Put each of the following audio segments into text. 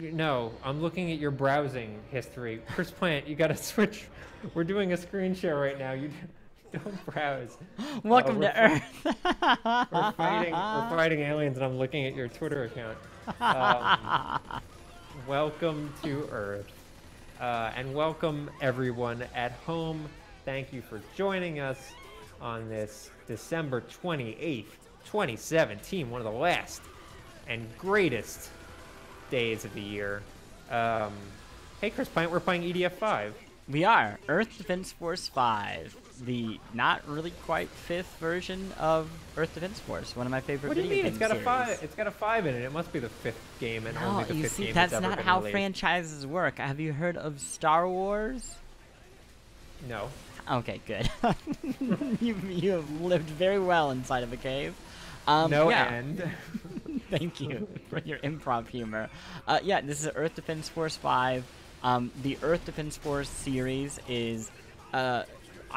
No, I'm looking at your browsing history. Chris Plant, you gotta switch. We're doing a screen share right now. You don't browse. Welcome to Earth. We're fighting aliens, and I'm looking at your Twitter account. Welcome to Earth, and welcome everyone at home. Thank you for joining us on this December 28th, 2017, one of the last and greatest days of the year. Hey, Chris Pint, we're playing EDF 5. We are Earth Defense Force 5, the not really quite 5th version of Earth Defense Force, one of my favorite video games. What do you mean? It's got a 5 in it. It must be the 5th game, and only the 5th game you see, that's that's not how franchises work. Have you heard of Star Wars? No. Okay, good. you have lived very well inside of a cave. No yeah. end. Thank you for your improv humor. Yeah, this is Earth Defense Force 5. The Earth Defense Force series is, I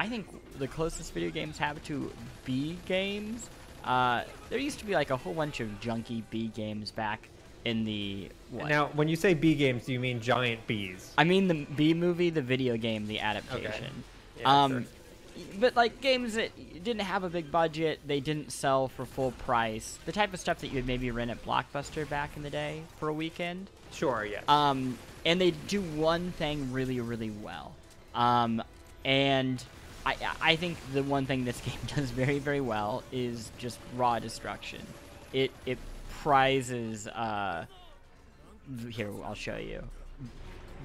think, the closest video games have to B games. There used to be like a whole bunch of junky B games back in the... What? Now, when you say B games, do you mean giant bees? I mean the B movie, the video game, the adaptation. Okay. Yeah, sure. But like games that didn't have a big budget, they didn't sell for full price. The type of stuff that you would maybe rent at Blockbuster back in the day for a weekend. Sure, yes. And they do one thing really, really well. And I think the one thing this game does very, very well is just raw destruction. It prizes here, I'll show you.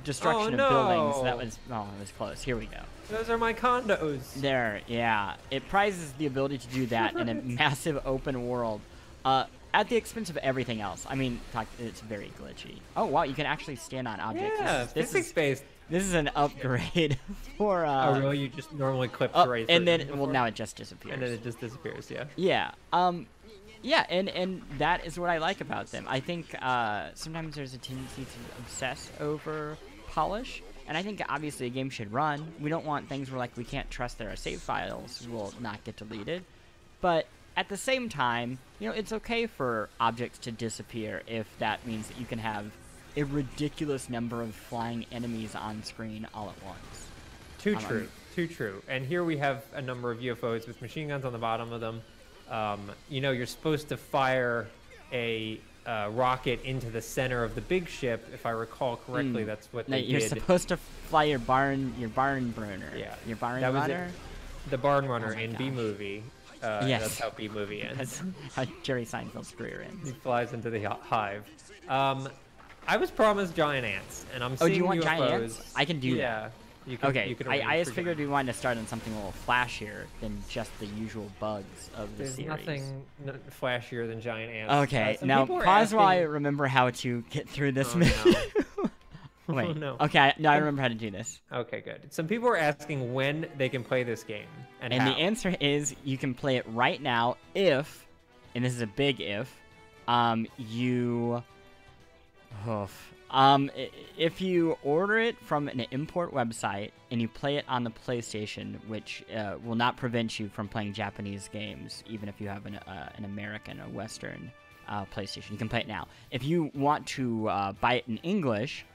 Destruction of buildings. That was it was close. Here we go. Those are my condos. There, yeah. It prizes the ability to do that in a massive open world, at the expense of everything else. I mean, it's very glitchy. Oh wow, you can actually stand on objects. Yeah, physics-based. This is an upgrade for. Oh really? You just normally clip right. And then now it just disappears. And then it just disappears. Yeah. Yeah. Yeah, and that is what I like about them. I think sometimes there's a tendency to obsess over polish, and I think obviously a game should run. We don't want things where like we can't trust that our save files will not get deleted, but at the same time, you know, it's okay for objects to disappear if that means that you can have a ridiculous number of flying enemies on screen all at once. Too true. And here we have a number of UFOs with machine guns on the bottom of them. You know, you're supposed to fire a rocket into the center of the big ship, if I recall correctly. That's what they did. You're supposed to fly your barn burner. Yeah, your barn that runner. Was it. The barn runner in B movie. Yes, that's how B movie ends. That's how Jerry Seinfeld's career ends. He flies into the hive. I was promised giant ants, and I'm seeing do you want UFOs. Giant ants? I can do that. Yeah. You can, okay, you can I just figured we wanted to start on something a little flashier than just the usual bugs of the series. There's nothing flashier than giant ants. Okay, now pause while I remember how to get through this mission. No. Wait, no. Okay, no, I remember how to do this. Okay, good. Some people are asking when they can play this game, and how. The answer is you can play it right now if, and this is a big if, if you order it from an import website and you play it on the PlayStation, which will not prevent you from playing Japanese games, even if you have an American or Western PlayStation, you can play it now. If you want to buy it in English,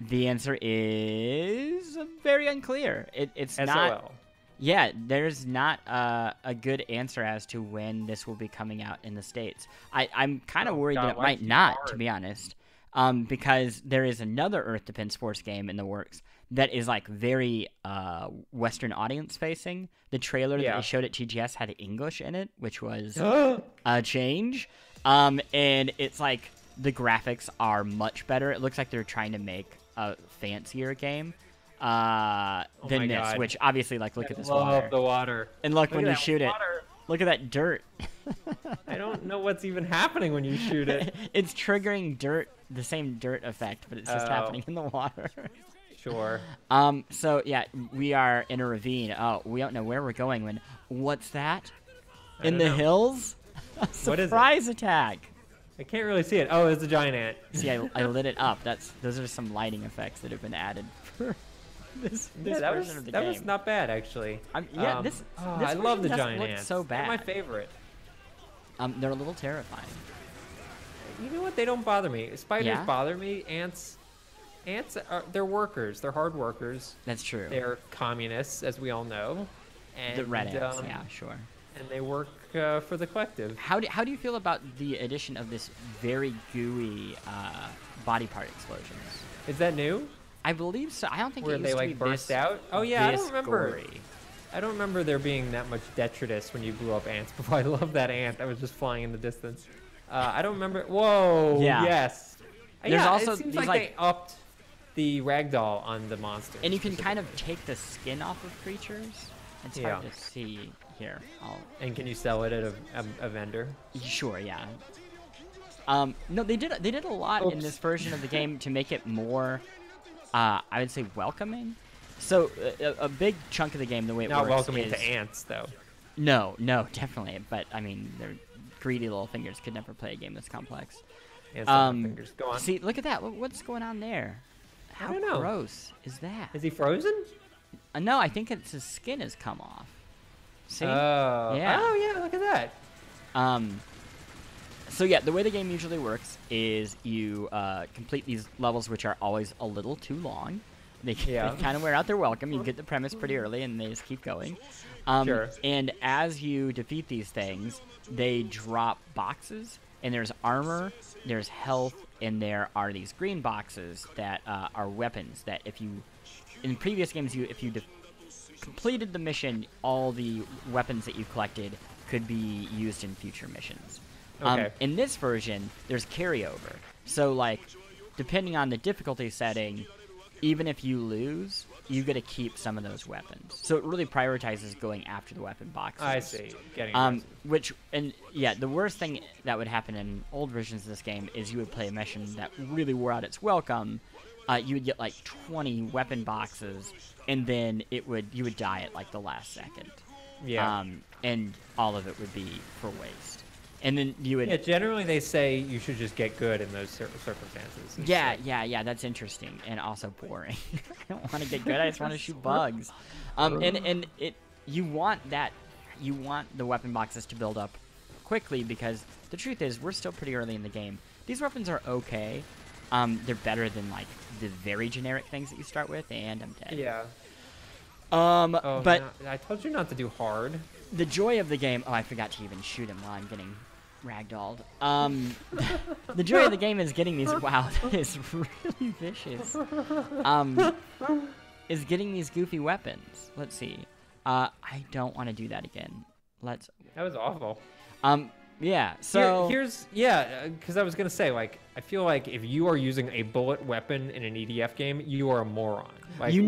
the answer is very unclear. It's SOL. not. Yeah, there's not a good answer as to when this will be coming out in the States. I'm kind of worried that it might not, to be honest. Because there is another Earth Defense Force game in the works that is like very Western audience facing. The trailer that they showed at TGS had English in it, which was a change. And it's like the graphics are much better. It looks like they're trying to make a fancier game than this, God. which obviously, like, look at this water. water. The water. And look when you shoot it. Look at that dirt. I don't know what's even happening when you shoot it. It's triggering dirt, the same dirt effect, but it's just happening in the water. Sure. So yeah, we are in a ravine. Oh, we don't know where we're going. What's that? In the hills? Surprise attack. I can't really see it. Oh, it's a giant ant. See, I lit it up. Those are some lighting effects that have been added for this version of the game. That was not bad, actually. This I love the giant look ants. so bad. They're my favorite. They're a little terrifying. you know what? They don't bother me. Spiders Yeah? bother me. Ants they're workers. They're hard workers. That's true. They're communists, as we all know. And, The red ants, yeah, sure. And they work for the collective. How do you feel about the addition of this very gooey body part explosions? Is that new? I believe so. I don't think Where it used they to like be burst this, out. Oh yeah, I this don't remember. gory. I don't remember there being that much detritus when you blew up ants before. I love that ant that was just flying in the distance. I don't remember. Whoa. Yeah. Yes. There's also it seems these, like they upped the ragdoll on the monsters. And you can kind of take the skin off of creatures. It's hard to see here. And can you sell it at a vendor? Sure, yeah. No, they did a lot in this version of the game to make it more, I would say, welcoming. So a big chunk of the game, the way it works, not welcoming is, to ants, though. No, definitely. But I mean, their greedy little fingers could never play a game this complex. Fingers. Go on. See, look at that. What's going on there? How I don't know. gross is that? Is he frozen? No, I think it's his skin has come off. See? Oh. Yeah. Oh yeah. Look at that. So yeah, the way the game usually works is you complete these levels, which are always a little too long. They kind of wear out their welcome. You get the premise pretty early, and they just keep going. Sure. And as you defeat these things, they drop boxes, and there's armor, there's health, and there are these green boxes that are weapons that if you... In previous games, if you completed the mission, all the weapons that you collected could be used in future missions. Okay. In this version, there's carryover. So, like, depending on the difficulty setting, even if you lose, you get to keep some of those weapons. So it really prioritizes going after the weapon boxes. I see. Getting the worst thing that would happen in old versions of this game is you would play a mission that really wore out its welcome. You would get like 20 weapon boxes, and then you would die at like the last second. Yeah. And all of it would be for waste. And then you would... Yeah, generally they say you should just get good in those circumstances. Yeah, that's interesting and also boring. I don't want to get good, I just want to shoot bugs. You want the weapon boxes to build up quickly, because the truth is we're still pretty early in the game. These weapons are okay. They're better than like the very generic things that you start with, and I'm dead. Yeah. But I told you not to do hard. The joy of the game... Oh, I forgot to even shoot him while I'm getting ragdolled. The joy of the game is getting these... Wow, that is really vicious. Is getting these goofy weapons. Let's see. I don't want to do that again. That was awful. Yeah, so... because I was going to say, like, I feel like if you are using a bullet weapon in an EDF game, you are a moron. Like, you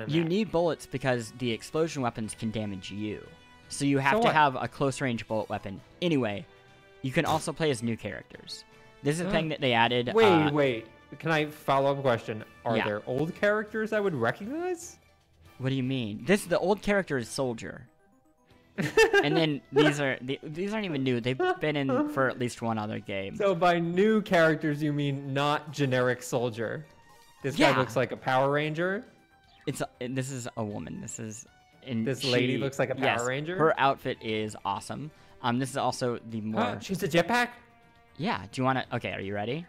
you need bullets because the explosion weapons can damage you. So you have to have a close-range bullet weapon. Anyway, you can also play as new characters. This is a thing that they added... Wait. Can I follow up a question? Are there old characters I would recognize? What do you mean? The old character is Soldier. And then these aren't even new. They've been in for at least one other game. So by new characters, you mean not generic Soldier? This guy looks like a Power Ranger? This is a woman. This lady looks like a Power Ranger? Her outfit is awesome. This is also the more... She's a jetpack? Yeah. Do you want to... Okay, are you ready?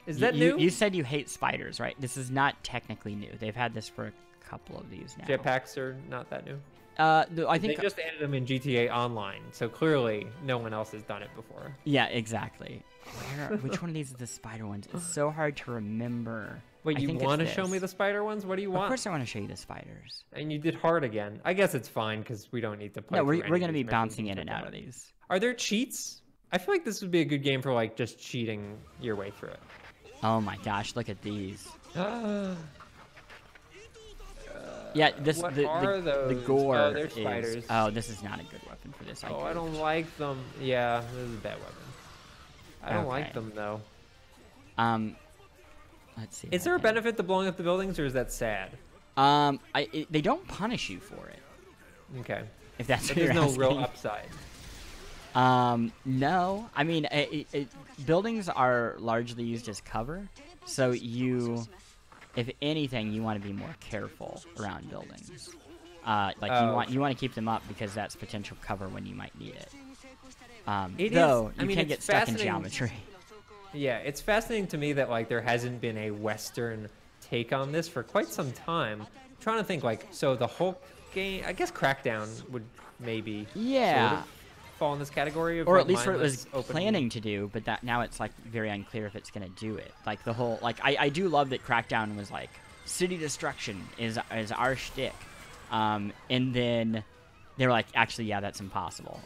Is that new? You said you hate spiders, right? This is not technically new. They've had this for a couple of these now. Jetpacks are not that new? I think they just added them in GTA Online, so clearly no one else has done it before. Yeah, exactly. Which one of these is the spider ones? It's so hard to remember. Wait, you want to show me the spider ones? What do you want? Of course I want to show you the spiders. And you did hard again. I guess it's fine because we don't need to play. No, we're going to be bouncing in and out of these. Are there cheats? I feel like this would be a good game for like just cheating your way through it. Oh my gosh, look at these. Yeah, the gore they're spiders. is... Oh, this is not a good weapon for this. I don't like them. Yeah, this is a bad weapon. I don't like them, though. Let's see. Is there a benefit to blowing up the buildings, or is that sad? They don't punish you for it. Okay. If that's what there's you're no asking. real upside. No. I mean, buildings are largely used as cover, so if anything, you want to be more careful around buildings. You want to keep them up because that's potential cover when you might need it. You can't get stuck in geometry. Yeah, it's fascinating to me that like there hasn't been a Western take on this for quite some time. I'm trying to think like, so the whole game, I guess Crackdown would maybe sort of fall in this category of, or like, at least what it was open... planning to do, but that now it's like very unclear if it's gonna do it. Like the whole, like I do love that Crackdown was like city destruction is our shtick, and then they were like, actually, yeah, that's impossible.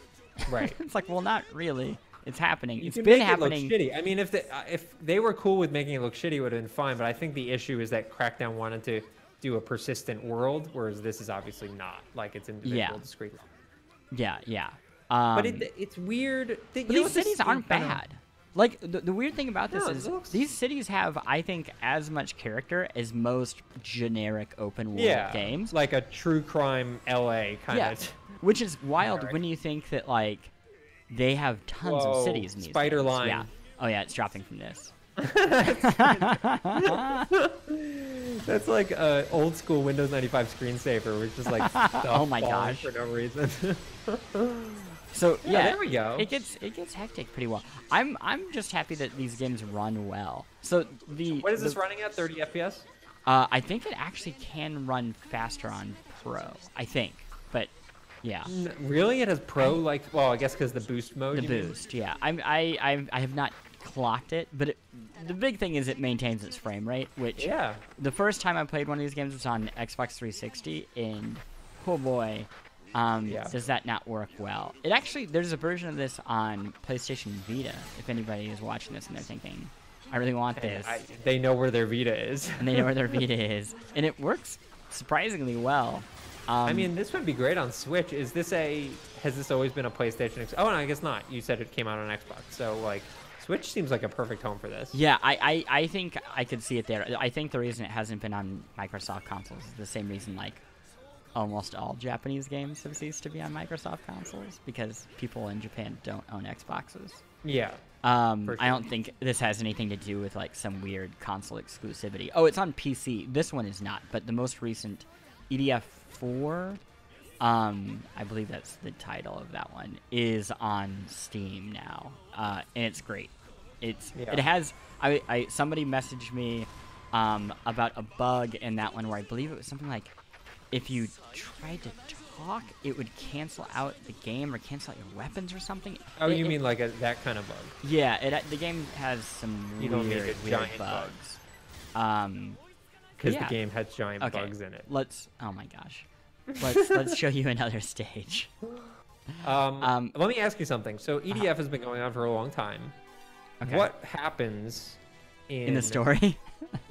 Right. It's like, well, not really. It's happening. It's been happening. It look shitty. I mean, if they were cool with making it look shitty, it would have been fine. But I think the issue is that Crackdown wanted to do a persistent world, whereas this is obviously not. Like, it's individual, discrete. Yeah, yeah. But it's weird. But these cities aren't bad. Like, the weird thing about this is these cities have, I think, as much character as most generic open world games. Like a true crime LA kind of. Which is wild when you think that, like, they have tons of cities in these Spider games. line. Yeah. Oh, yeah, it's dropping from this. That's like a old school Windows 95 screensaver, which is like stuff oh my gosh for no reason. So yeah, there we go. It gets hectic pretty well. I'm just happy that these games run well. So what is this running at? 30 FPS? I think it actually can run faster on Pro. I think, but yeah. Really, it has Pro? Well, I guess because the boost mode. The boost, yeah. I have not clocked it, but the big thing is it maintains its frame rate, which the first time I played one of these games was on Xbox 360, and oh boy, does that not work well. It actually, there's a version of this on PlayStation Vita, if anybody is watching this and they're thinking, I really want this. They know where their Vita is. And they know where their Vita is. And it works surprisingly well. I mean, this would be great on Switch. Has this always been a PlayStation? Oh, no, I guess not. You said it came out on Xbox. So, like, Switch seems like a perfect home for this. Yeah, I think I could see it there. I think the reason it hasn't been on Microsoft consoles is the same reason, like, almost all Japanese games have ceased to be on Microsoft consoles, because people in Japan don't own Xboxes. Yeah. Sure. I don't think this has anything to do with, like, some weird console exclusivity. Oh, it's on PC. This one is not, but the most recent EDF 4, I believe that's the title of that one, is on Steam now, and it's great. It has somebody messaged me about a bug in that one where I believe it was something like if you tried to talk, it would cancel out the game or cancel out your weapons or something. Oh, you mean like that kind of bug? Yeah, the game has some weird bugs. Because the game has giant bugs in it. Oh my gosh. Let's show you another stage. Let me ask you something. So EDF has been going on for a long time. Okay. What happens in the story?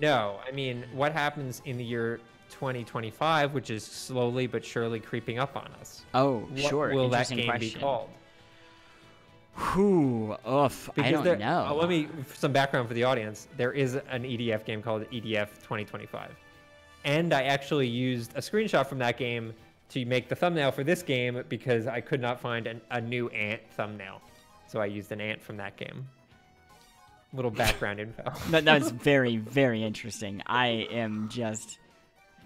No, I mean, what happens in the year 2025, which is slowly but surely creeping up on us? Oh, sure. What will that game be called? I don't know. Let me, some background for the audience. There is an EDF game called EDF 2025. And I actually used a screenshot from that game to make the thumbnail for this game because I could not find a new ant thumbnail. So I used an ant from that game. Little background info. That's very, very interesting. I am just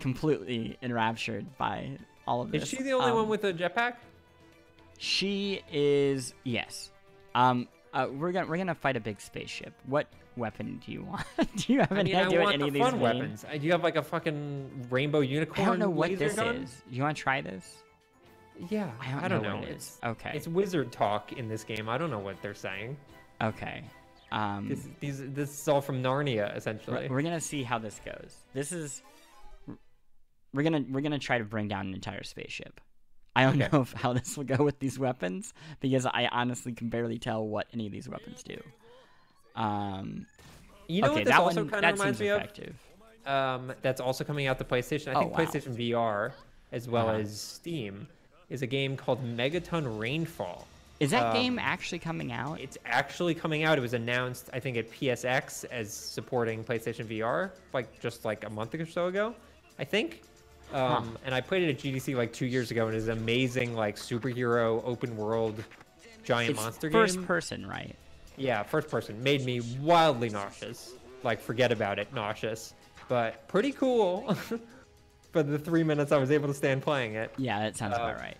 completely enraptured by all of this. Is she the only one with a jetpack? She is, yes. We're gonna fight a big spaceship. What weapon do you want? Do you have any idea what any of these fun weapons? Do you have like a fucking rainbow unicorn? I don't know what this gun? is. You want to try this? Yeah, I don't know. What it is. Okay. It's wizard talk in this game. I don't know what they're saying. Okay. This is all from Narnia, essentially. We're gonna see how this goes. We're gonna try to bring down an entire spaceship. I don't know how this will go with these weapons because I honestly can barely tell what any of these weapons do. You know what this also kind of reminds me effective. of? That's also coming out to PlayStation. I think PlayStation VR, as well as Steam, is a game called Megaton Rainfall. Is that game actually coming out? It's actually coming out. It was announced, I think, at PSX as supporting PlayStation VR, just a month or so ago, I think. And I played it at GDC like 2 years ago, and it's an amazing superhero open world giant monster game. First person, right? Yeah, first person. Made me wildly nauseous. Forget about it, nauseous. But pretty cool for the 3 minutes I was able to stand playing it. Yeah, that sounds about right.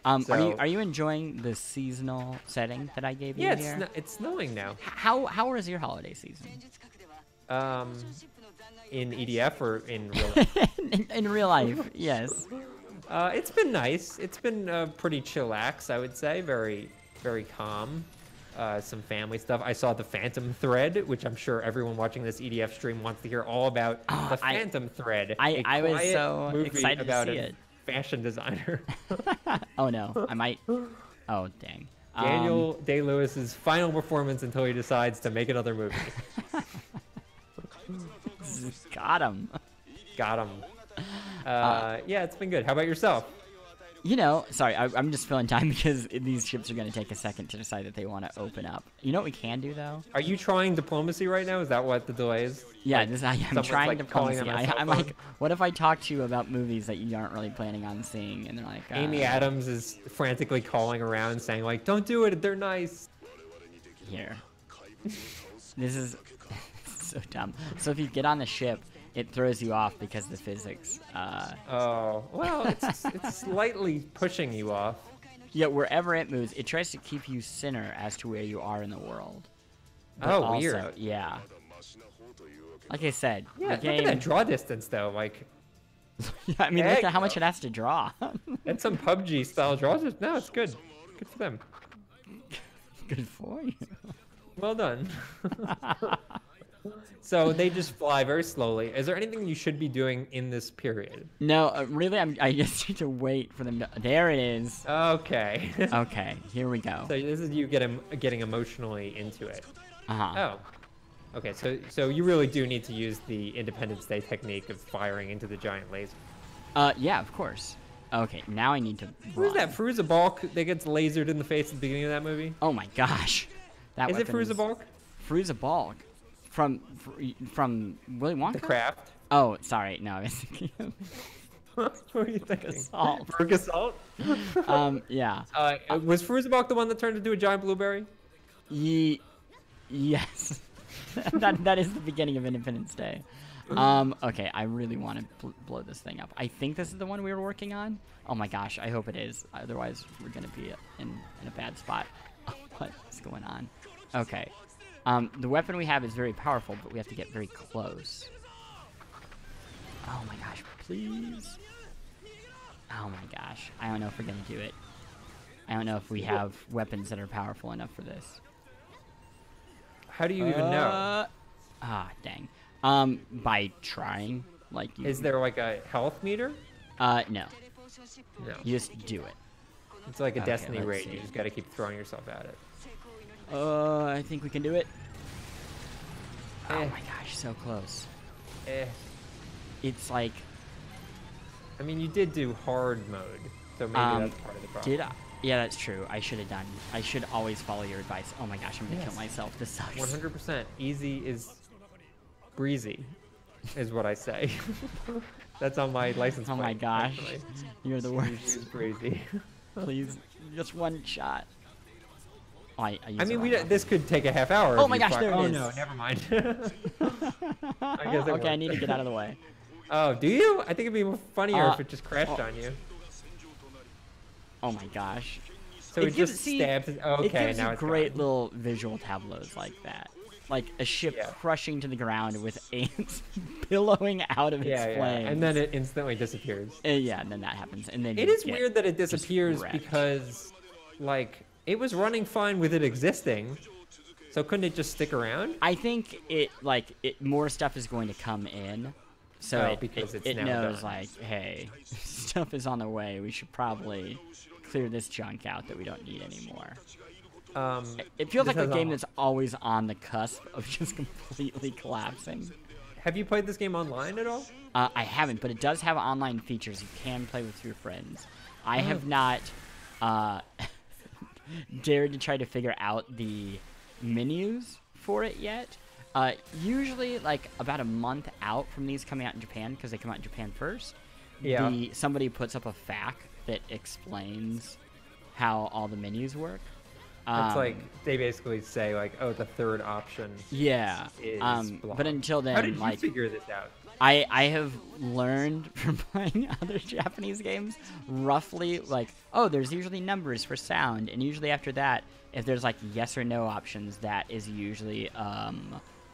Are you enjoying the seasonal setting that I gave you Yeah, here? it's snowing now. How was your holiday season? In EDF or in real life? in real life, yes. It's been nice. It's been pretty chillax, I would say. Very, very calm. Some family stuff. I saw the Phantom Thread, which I'm sure everyone watching this EDF stream wants to hear all about. The Phantom Thread. I was so excited to see it. Fashion designer. Oh no, I might. Oh dang. Daniel Day-Lewis's final performance until he decides to make another movie. Got him. Got him. Yeah, it's been good. How about yourself? You know, sorry, I'm just filling time because these ships are going to take a second to decide that they want to open up. You know what we can do, though? Are you trying diplomacy right now? Is that what the delay is? Yeah, like, I'm trying diplomacy. I'm like, what if I talk to you about movies that you aren't really planning on seeing? And they're like... Amy Adams is frantically calling around saying, like, don't do it, they're nice. Here. This is so dumb. So if you get on the ship... It throws you off because of the physics. Oh, well, it's slightly pushing you off. Yeah, wherever it moves, it tries to keep you center as to where you are in the world. But oh, also, weird. Yeah. Like I said, yeah, the game... look at that draw distance, though. Like, yeah, I mean, look at how much it has to draw. That's some PUBG-style draws. No, it's good. Good for them. Good for you. Well done. So they just fly very slowly. Is there anything you should be doing in this period? No, really, I just need to wait for them to... There it is. Okay. Okay, here we go. So this is you getting emotionally into it. Uh-huh. Oh. Okay, so you really do need to use the Independence Day technique of firing into the giant laser. Yeah, of course. Okay, now I need to Who's that? Fruza Balk that gets lasered in the face at the beginning of that movie? Oh my gosh. That is it Fruza Balk? Fruza Balk. From Willy Wonka? The Craft. Oh, sorry. No, I was thinking of... What were you thinking? Salt. Burger Salt? Yeah. Was Fruza Balk the one that turned into a giant blueberry? Yes. that is the beginning of Independence Day. Okay, I really want to blow this thing up. I think this is the one we were working on. Oh my gosh, I hope it is. Otherwise, we're going to be in a bad spot. Oh, what is going on? Okay. The weapon we have is very powerful, but we have to get very close. Oh my gosh, please. Oh my gosh. I don't know if we're going to do it. I don't know if we have weapons that are powerful enough for this. How do you even know? Ah, dang. By trying. Like you... Is there like a health meter? No. No. You just do it. It's like a Destiny raid. You just got to keep throwing yourself at it. I think we can do it. Oh my gosh, so close. It's like... I mean, you did do hard mode, so maybe that's part of the problem. Did I? Yeah, that's true. I should have done... I should always follow your advice. Oh my gosh, I'm gonna kill myself. This sucks. 100%. Easy is breezy, is what I say. That's on my license plate. Oh my gosh. Actually. You're the worst. Easy is breezy. Please, just one shot. Oh, I mean, this could take a half hour. Oh my gosh, there it is. Oh no, never mind. I guess okay, I need to get out of the way. Oh, do you? I think it'd be funnier if it just crashed on you. Oh my gosh. So it just stabs. Okay, it gives now you it's great gone. little visual tableaus like that. Like a ship crushing to the ground with ants billowing out of its flames. And then it instantly disappears. Yeah, and then that happens. And then it is weird that it disappears because, like, it was running fine with it existing. So couldn't it just stick around? I think more stuff is going to come in. So it knows, like, hey, stuff is on the way. We should probably clear this junk out that we don't need anymore. It feels like a game that's always on the cusp of just completely collapsing. Have you played this game online at all? I haven't, but it does have online features. You can play with your friends. I have not dared to try to figure out the menus for it yet. Usually, like, about a month out from these coming out in Japan, because they come out in Japan first, somebody puts up a FAQ that explains how all the menus work. It's like they basically say like, oh, the third option. Yeah. Is but until then, how did you like, figure this out? I have learned from playing other Japanese games roughly like, oh, there's usually numbers for sound, and usually after that, if there's like yes or no options, that is usually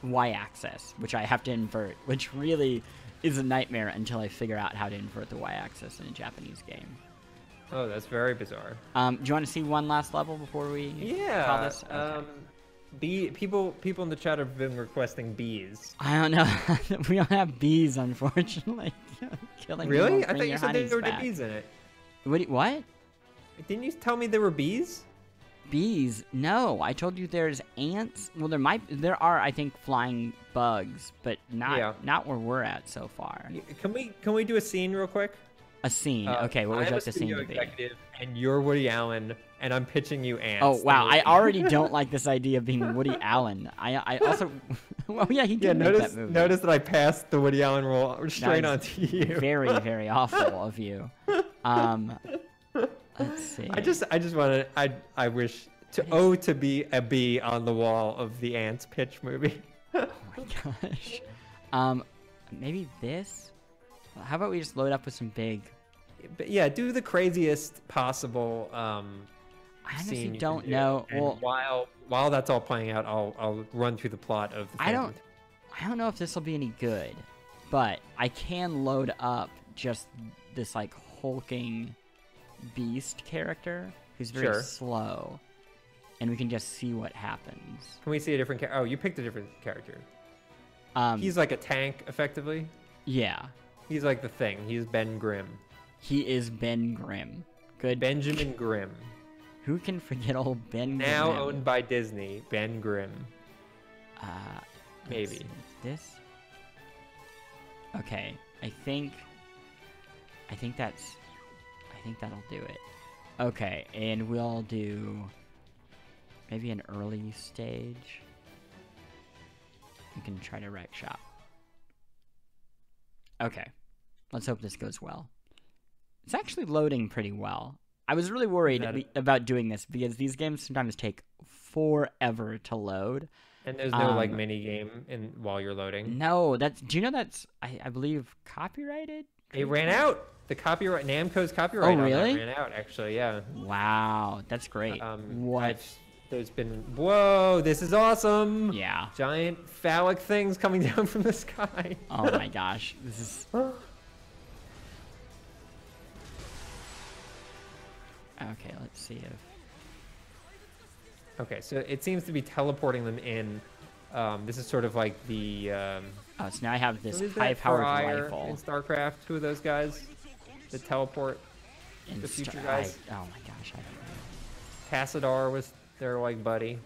y-axis, which I have to invert, which really is a nightmare until I figure out how to invert the y-axis in a Japanese game. Oh, that's very bizarre. Do you want to see one last level before we call this? Okay. People in the chat have been requesting bees. I don't know. We don't have bees, unfortunately. Killing really? I thought you said there were bees in it. What? Didn't you tell me there were bees? Bees? No, I told you there's ants. Well, there are, I think, flying bugs, but not where we're at so far. Can we do a scene real quick? A scene. Okay, what would you like the scene to be? And you're Woody Allen, and I'm pitching you ants. Oh wow, I already don't like this idea of being Woody Allen. I also, well, yeah, he did make that movie. Notice that I passed the Woody Allen role straight onto you. Very, very awful of you. Let's see. I just want to. I wish to be a bee on the wall of the ants pitch movie. Oh my gosh. Maybe this. How about we just load up with some big... But yeah, do the craziest possible I honestly don't know. And well, while that's all playing out, I'll run through the plot of the film. I don't know if this will be any good, but I can load up just this like hulking beast character who's very slow, and we can just see what happens. Can we see a different character? Oh, you picked a different character. He's like a tank, effectively. Yeah. He's like the Thing. He's Ben Grimm. He is Ben Grimm. Good. Benjamin Grimm. Who can forget old Ben Grimm? Now owned by Disney. Ben Grimm. Maybe. This? Okay. I think that'll do it. Okay, and we'll do maybe an early stage. We can try to wreck shop. Okay. Let's hope this goes well. It's actually loading pretty well. I was really worried about doing this because these games sometimes take forever to load. And there's no like mini game while you're loading. No, do you know that's I believe copyrighted? It ran out. The copyright, Namco's copyright on that ran out, actually, yeah. Wow, that's great. What? There's been, whoa, this is awesome. Yeah. Giant phallic things coming down from the sky. Oh my gosh, this is... Okay, let's see if... Okay, so it seems to be teleporting them in. This is sort of like the... oh, so now I have this high-powered rifle. In StarCraft, who are those guys? The teleport, the future guys? Oh my gosh, I don't know. Tassadar was their, like, buddy.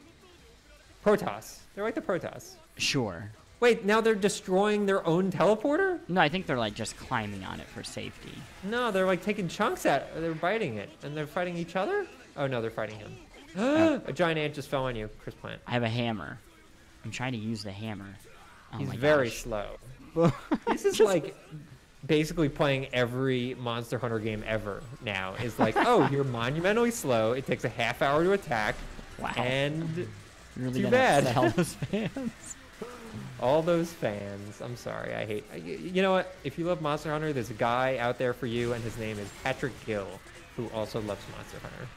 Protoss. They're like the Protoss. Sure. Wait, now they're destroying their own teleporter? No, I think they're, like, just climbing on it for safety. No, they're, like, taking chunks at it. They're biting it. And they're fighting each other? Oh, no, they're fighting him. A giant ant just fell on you, Chris Plant. I have a hammer. I'm trying to use the hammer. Oh He's very slow. This is like basically playing every Monster Hunter game ever now. Is like, oh, you're monumentally slow. It takes a half hour to attack. Wow. And really too bad. All those fans. All those fans. I'm sorry. I hate. You know what? If you love Monster Hunter, there's a guy out there for you, and his name is Patrick Gill, who also loves Monster Hunter.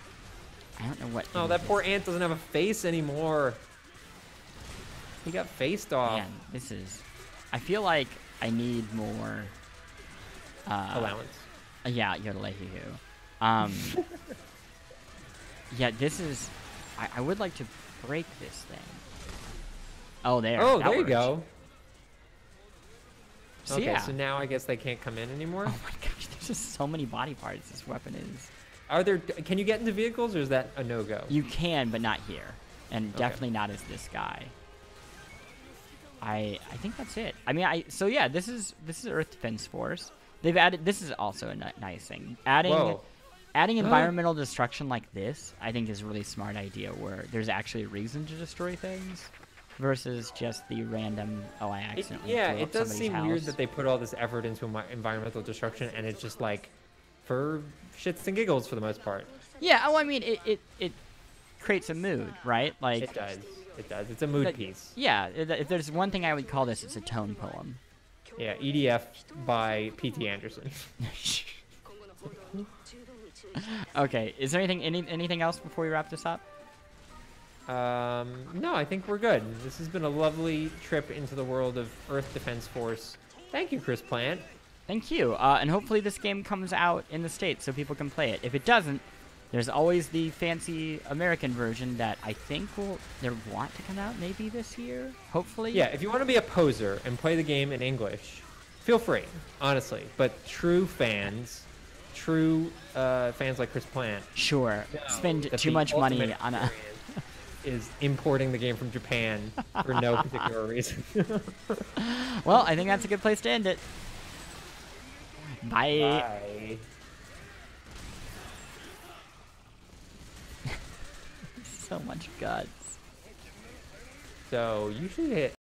I don't know what. Oh, that poor ant doesn't have a face anymore. He got faced off. Man, this is... I feel like I need more... allowance. Yeah, Yodelehihu. Yeah, this is... I would like to break this thing. Oh, there. Oh, there you go. So, okay, yeah. so now I guess they can't come in anymore? Oh my gosh, there's just so many body parts this weapon is. Are there... Can you get into vehicles, or is that a no-go? You can, but not here. And definitely not as this guy. I think that's it. I mean, so yeah, this is Earth Defense Force. They've added. This is also a nice thing. Adding environmental destruction like this, I think, is a really smart idea. Where there's actually a reason to destroy things, versus just the random. Oh, I accidentally. It does seem weird that they put all this effort into environmental destruction, and it's just like for shits and giggles for the most part. Yeah. Oh, I mean, it creates a mood, right? Like it does. It does. It's a mood piece. Yeah, if there's one thing I would call this, it's a tone poem. Yeah, EDF by P.T. Anderson. Okay, is there anything else before we wrap this up? No, I think we're good. This has been a lovely trip into the world of Earth Defense Force. Thank you, Chris Plant. Thank you. And hopefully this game comes out in the States so people can play it. If it doesn't, there's always the fancy American version that I think they want to come out maybe this year, hopefully. Yeah, if you want to be a poser and play the game in English, feel free, honestly. But true fans like Chris Plant, sure, spend too much money on a... is importing the game from Japan for no particular reason. Well, I think that's a good place to end it. Bye. Bye. So much guts. So you should hit